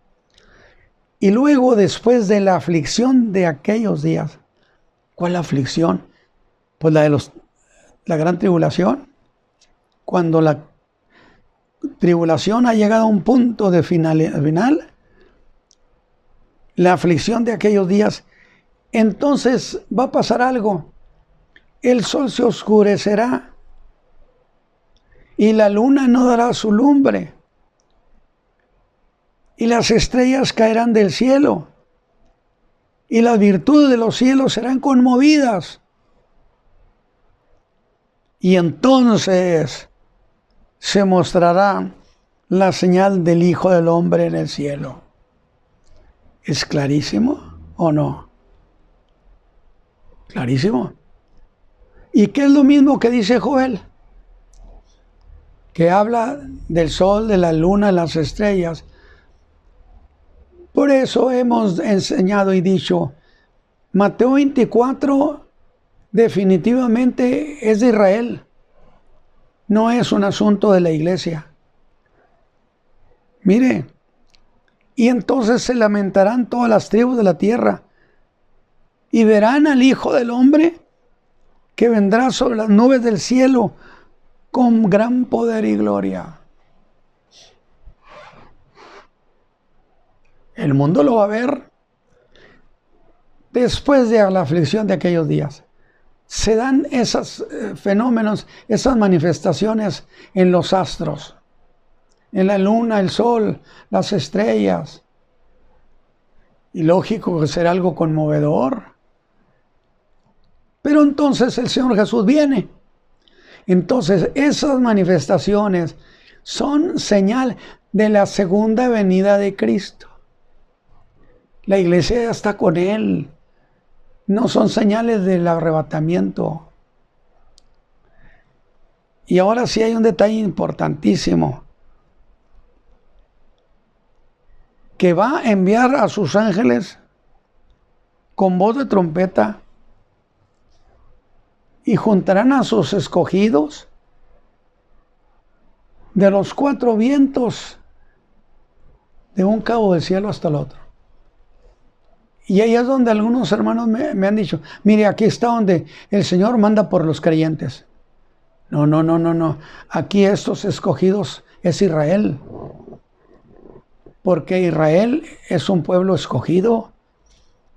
Y luego, después de la aflicción de aquellos días. ¿Cuál aflicción? Pues la gran tribulación. Cuando la tribulación ha llegado a un punto de final, la aflicción de aquellos días, entonces va a pasar algo. El sol se oscurecerá y la luna no dará su lumbre y las estrellas caerán del cielo y las virtudes de los cielos serán conmovidas. Y entonces se mostrará la señal del Hijo del Hombre en el cielo. ¿Es clarísimo o no? Clarísimo. ¿Y qué es lo mismo que dice Joel? Que habla del sol, de la luna, de las estrellas. Por eso hemos enseñado y dicho, Mateo 24 definitivamente es de Israel. No es un asunto de la iglesia. Mire, y entonces se lamentarán todas las tribus de la tierra y verán al Hijo del Hombre que vendrá sobre las nubes del cielo con gran poder y gloria. El mundo lo va a ver después de la aflicción de aquellos días. Se dan esos fenómenos, esas manifestaciones en los astros, en la luna, el sol, las estrellas. Y lógico que será algo conmovedor. Pero entonces el Señor Jesús viene. Entonces esas manifestaciones son señal de la segunda venida de Cristo. La iglesia ya está con Él. No son señales del arrebatamiento. Y ahora sí hay un detalle importantísimo. Que va a enviar a sus ángeles con voz de trompeta y juntarán a sus escogidos de los 4 vientos, de un cabo del cielo hasta el otro. Y ahí es donde algunos hermanos me han dicho, mire, aquí está donde el Señor manda por los creyentes. No. Aquí estos escogidos es Israel. Porque Israel es un pueblo escogido.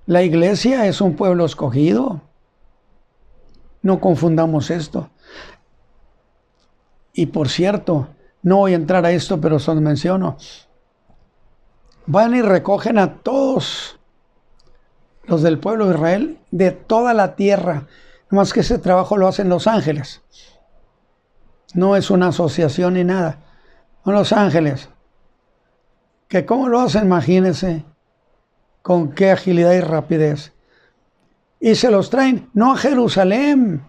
La iglesia es un pueblo escogido. No confundamos esto. Y por cierto, no voy a entrar a esto, pero os menciono. Van y recogen a todos los del pueblo de Israel de toda la tierra. Más que ese trabajo lo hacen los ángeles. No es una asociación ni nada. Son los ángeles. Que cómo lo hacen, imagínense. Con qué agilidad y rapidez. Y se los traen, no a Jerusalén.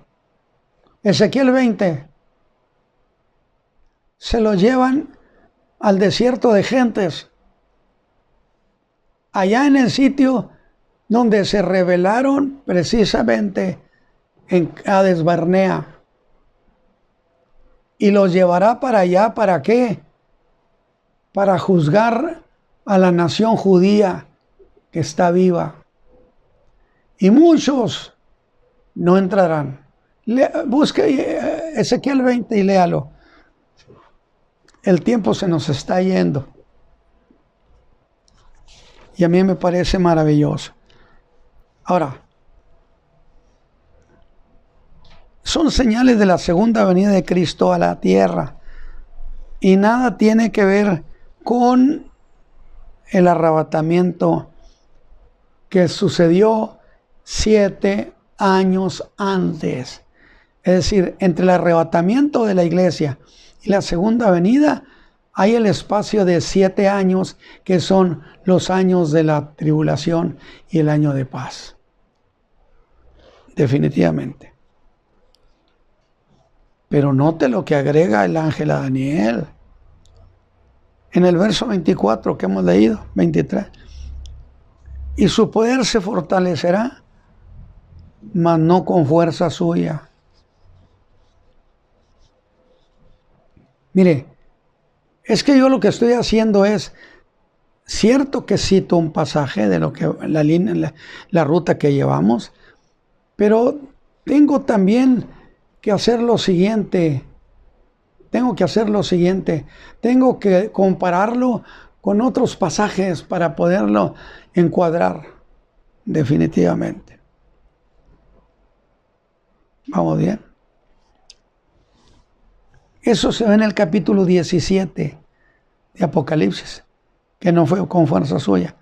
Ezequiel 20. Se los llevan al desierto de gentes. Allá en el sitio donde se rebelaron precisamente en Cades Barnea. Y los llevará para allá, ¿para qué? Para juzgar a la nación judía que está viva. Y muchos no entrarán. Busque Ezequiel 20 y léalo. El tiempo se nos está yendo. Y a mí me parece maravilloso. Ahora, son señales de la segunda venida de Cristo a la tierra. Y nada tiene que ver con el arrebatamiento que sucedió 7 años antes. Es decir, entre el arrebatamiento de la iglesia y la segunda venida hay el espacio de 7 años, que son los años de la tribulación y el año de paz. Definitivamente. Pero note lo que agrega el ángel a Daniel. En el verso 24 que hemos leído, 23. Y su poder se fortalecerá, mas no con fuerza suya. Mire, es que yo lo que estoy haciendo es, cierto que cito un pasaje de lo que la ruta que llevamos, pero tengo también que hacer lo siguiente. Tengo que compararlo con otros pasajes para poderlo encuadrar definitivamente. ¿Vamos bien? Eso se ve en el capítulo 17 de Apocalipsis, que no fue con fuerza suya.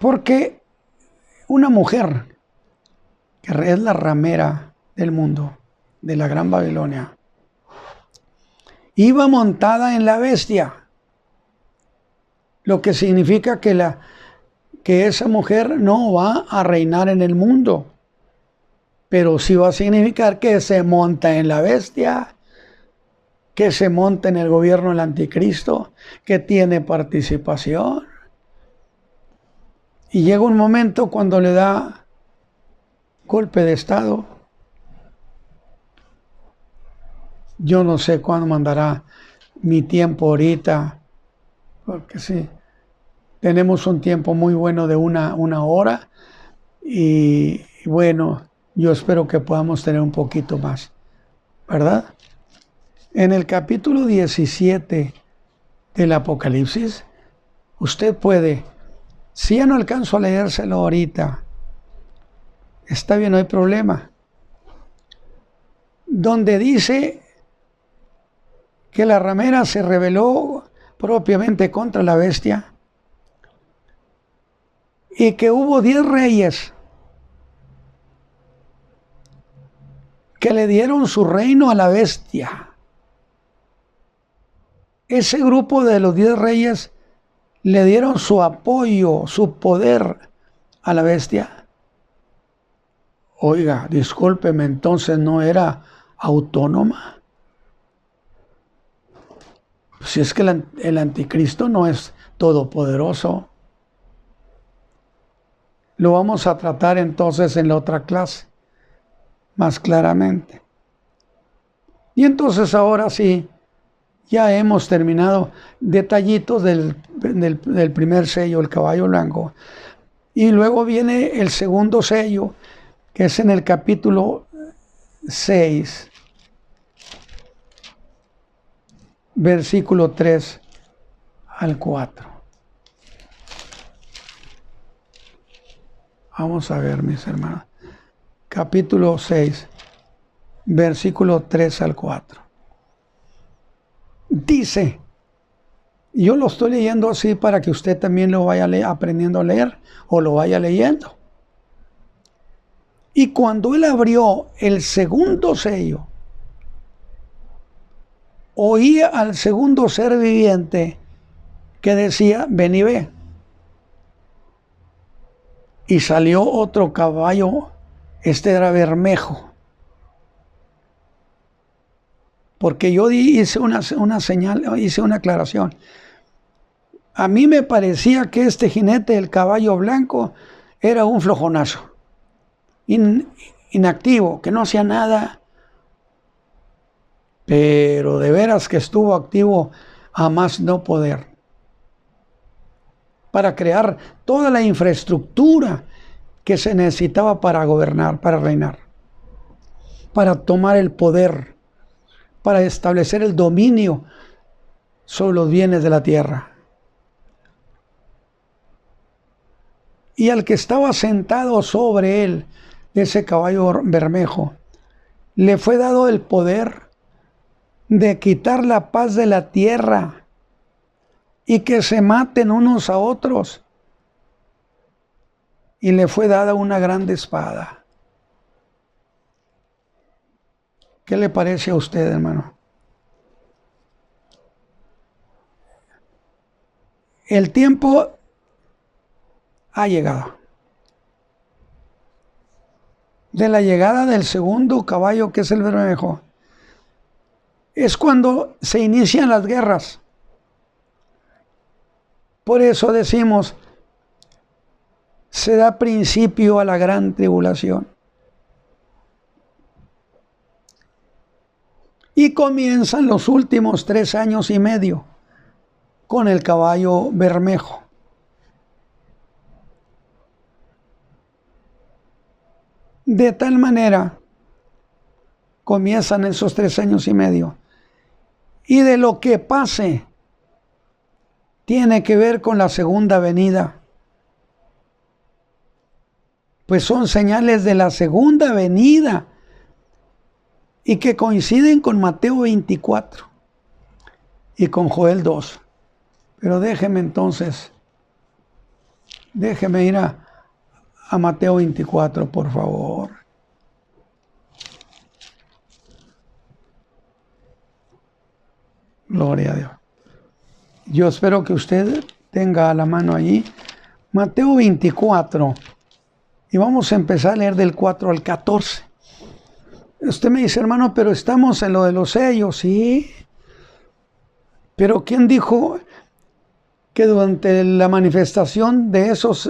Porque una mujer, que es la ramera del mundo, de la Gran Babilonia, iba montada en la bestia, lo que significa que esa mujer no va a reinar en el mundo, pero sí va a significar que se monta en la bestia, que se monta en el gobierno del anticristo, que tiene participación. Y llega un momento cuando le da golpe de estado. Yo no sé cuándo mandará mi tiempo ahorita, porque sí, tenemos un tiempo muy bueno de una hora y bueno, yo espero que podamos tener un poquito más, ¿verdad? En el capítulo 17 del Apocalipsis, usted puede, si ya no alcanzo a leérselo ahorita, está bien, no hay problema, donde dice que la ramera se rebeló propiamente contra la bestia y que hubo 10 reyes que le dieron su reino a la bestia. Ese grupo de los 10 reyes le dieron su apoyo, su poder a la bestia. Oiga, discúlpeme, entonces no era autónoma. Si es que el anticristo no es todopoderoso. Lo vamos a tratar entonces en la otra clase, más claramente. Y entonces ahora sí, ya hemos terminado detallitos del primer sello, el caballo blanco. Y luego viene el segundo sello, que es en el capítulo 6, versículo 3 al 4. Vamos a ver, mis hermanos. Capítulo 6, versículo 3 al 4. Dice, yo lo estoy leyendo así para que usted también lo vaya aprendiendo a leer o lo vaya leyendo. Y cuando él abrió el segundo sello, oía al segundo ser viviente que decía, ven y ve. Y salió otro caballo, este era Bermejo. Porque yo hice una señal, hice una aclaración. A mí me parecía que este jinete del caballo blanco era un flojonazo, inactivo, que no hacía nada. Pero de veras que estuvo activo a más no poder, para crear toda la infraestructura que se necesitaba para gobernar, para reinar, para tomar el poder, para establecer el dominio sobre los bienes de la tierra. Y al que estaba sentado sobre él, ese caballo bermejo, le fue dado el poder de quitar la paz de la tierra y que se maten unos a otros. y le fue dada una grande espada. ¿Qué le parece a usted, hermano? El tiempo ha llegado. De la llegada del segundo caballo, que es el Bermejo, es cuando se inician las guerras. Por eso decimos, se da principio a la gran tribulación. Y comienzan los últimos 3 años y medio con el caballo Bermejo. De tal manera comienzan esos 3 años y medio. Y de lo que pase tiene que ver con la segunda venida. Pues son señales de la segunda venida y que coinciden con Mateo 24 y con Joel 2. Pero déjeme ir a Mateo 24, por favor. Gloria a Dios. Yo espero que usted tenga a la mano allí Mateo 24 y vamos a empezar a leer del 4 al 14. Usted me dice, hermano, pero estamos en lo de los sellos, ¿sí? Pero ¿quién dijo que durante la manifestación de esos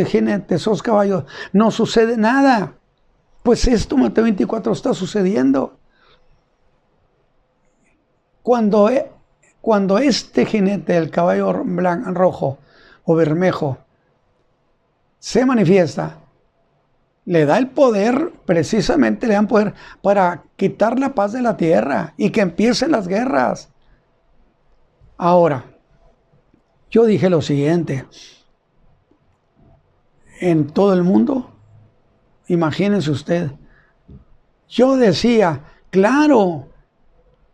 jinetes, esos caballos, no sucede nada? Pues esto, Mateo 24, está sucediendo. Cuando este jinete, el caballo rojo o bermejo, se manifiesta, le da el poder, precisamente le dan poder para quitar la paz de la tierra y que empiecen las guerras. Ahora, yo dije lo siguiente, en todo el mundo, imagínense usted, yo decía, claro,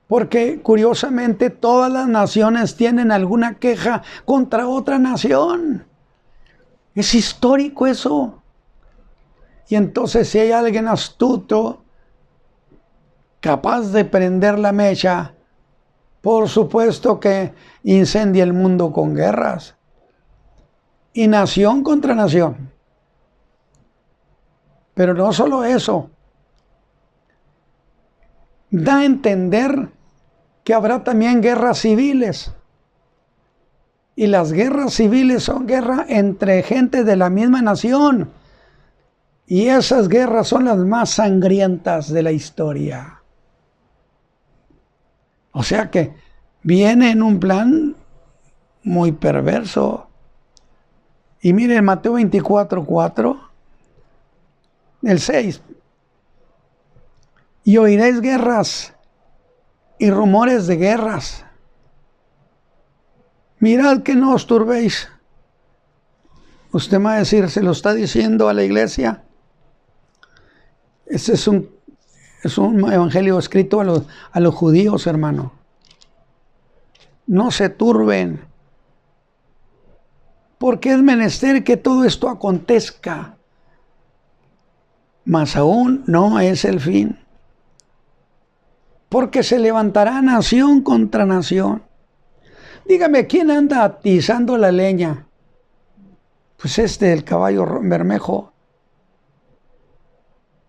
porque curiosamente todas las naciones tienen alguna queja contra otra nación. Es histórico eso. Y entonces si hay alguien astuto, capaz de prender la mecha, por supuesto que incendia el mundo con guerras. Y nación contra nación. Pero no solo eso. Da a entender que habrá también guerras civiles. Y las guerras civiles son guerras entre gente de la misma nación. Y esas guerras son las más sangrientas de la historia. O sea que viene en un plan muy perverso. Y miren Mateo 24:4, el 6. Y oiréis guerras y rumores de guerras. Mirad que no os turbéis. Usted me va a decir, ¿se lo está diciendo a la iglesia? Este es un evangelio escrito a los judíos, hermano. No se turben, porque es menester que todo esto acontezca. Mas aún no es el fin. Porque se levantará nación contra nación. Dígame, ¿quién anda atizando la leña? Pues el caballo bermejo,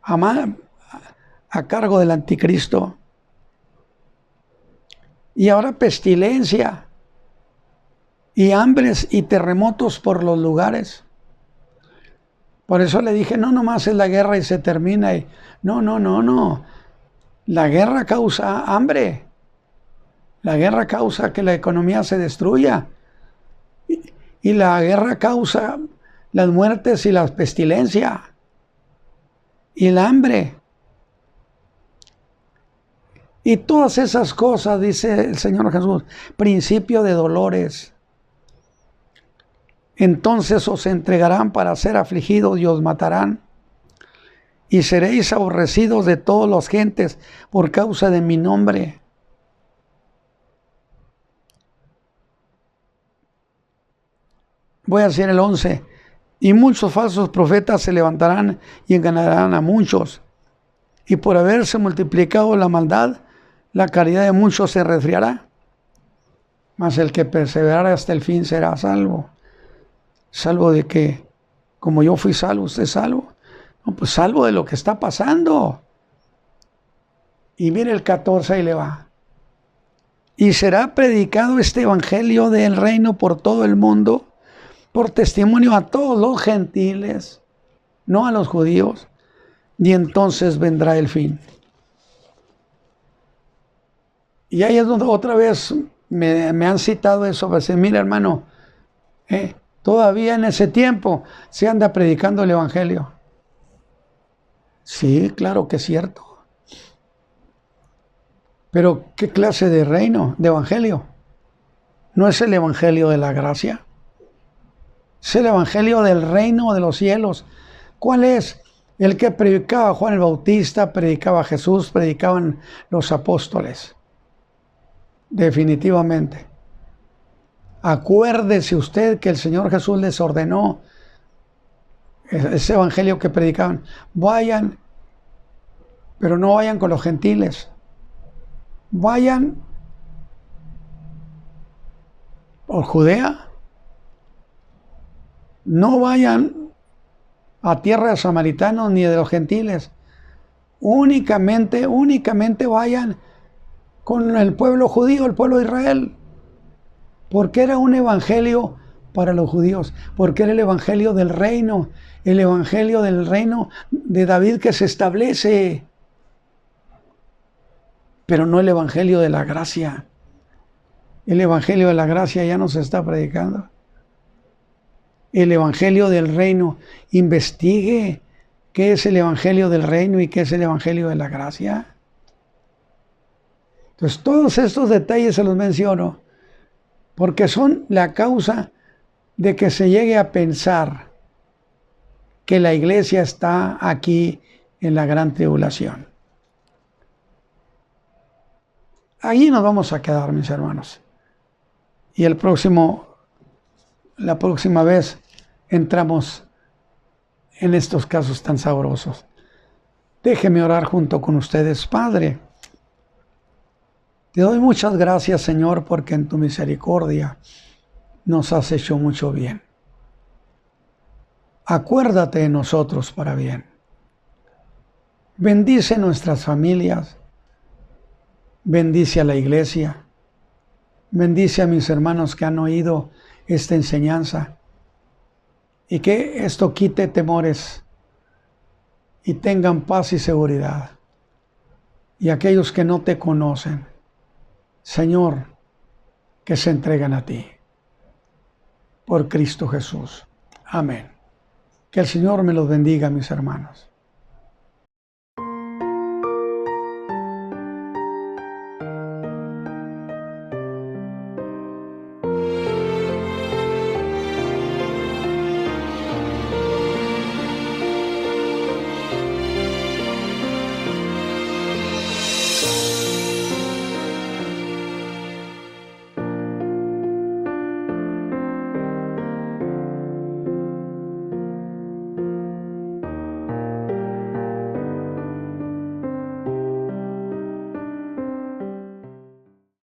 a cargo del anticristo. Y ahora pestilencia y hambres y terremotos por los lugares. Por eso le dije, no nomás es la guerra y se termina. No. La guerra causa hambre. La guerra causa que la economía se destruya. Y la guerra causa las muertes y la pestilencia. Y el hambre. Y todas esas cosas, dice el Señor Jesús, principio de dolores. Entonces os entregarán para ser afligidos y os matarán. Y seréis aborrecidos de todas las gentes por causa de mi nombre. Voy a decir el 11. Y muchos falsos profetas se levantarán y engañarán a muchos. Y por haberse multiplicado la maldad, la caridad de muchos se resfriará. Mas el que perseverara hasta el fin será salvo. ¿Salvo de qué? Como yo fui salvo, ¿usted es salvo? No, pues salvo de lo que está pasando. Y mire el 14, ahí le va. Y será predicado este evangelio del reino por todo el mundo, por testimonio a todos los gentiles, no a los judíos, y entonces vendrá el fin. Y ahí es donde otra vez me han citado eso, para decir, mira hermano, todavía en ese tiempo se anda predicando el evangelio. Sí, claro que es cierto. Pero ¿qué clase de reino, de evangelio? ¿No es el evangelio de la gracia? Es el evangelio del reino de los cielos. ¿Cuál es? El que predicaba Juan el Bautista, predicaba Jesús, predicaban los apóstoles. Definitivamente. Acuérdese usted que el Señor Jesús les ordenó ese evangelio que predicaban. Vayan, pero no vayan con los gentiles. Vayan por Judea. No vayan a tierra de samaritanos ni de los gentiles. Únicamente vayan con el pueblo judío, el pueblo de Israel. Porque era un evangelio para los judíos, porque era el evangelio del reino, el evangelio del reino de David que se establece, pero no el evangelio de la gracia. El evangelio de la gracia ya no se está predicando. El evangelio del reino, investigue qué es el evangelio del reino y qué es el evangelio de la gracia. Entonces, todos estos detalles se los menciono porque son la causa de que se llegue a pensar que la iglesia está aquí en la gran tribulación. Allí nos vamos a quedar, mis hermanos. Y la próxima vez entramos en estos casos tan sabrosos. Déjeme orar junto con ustedes. Padre, te doy muchas gracias, Señor, porque en tu misericordia nos has hecho mucho bien. Acuérdate de nosotros para bien. Bendice nuestras familias. Bendice a la iglesia. Bendice a mis hermanos que han oído esta enseñanza. Y que esto quite temores y tengan paz y seguridad. Y aquellos que no te conocen, Señor, que se entregan a ti. Por Cristo Jesús. Amén. Que el Señor me los bendiga, mis hermanos.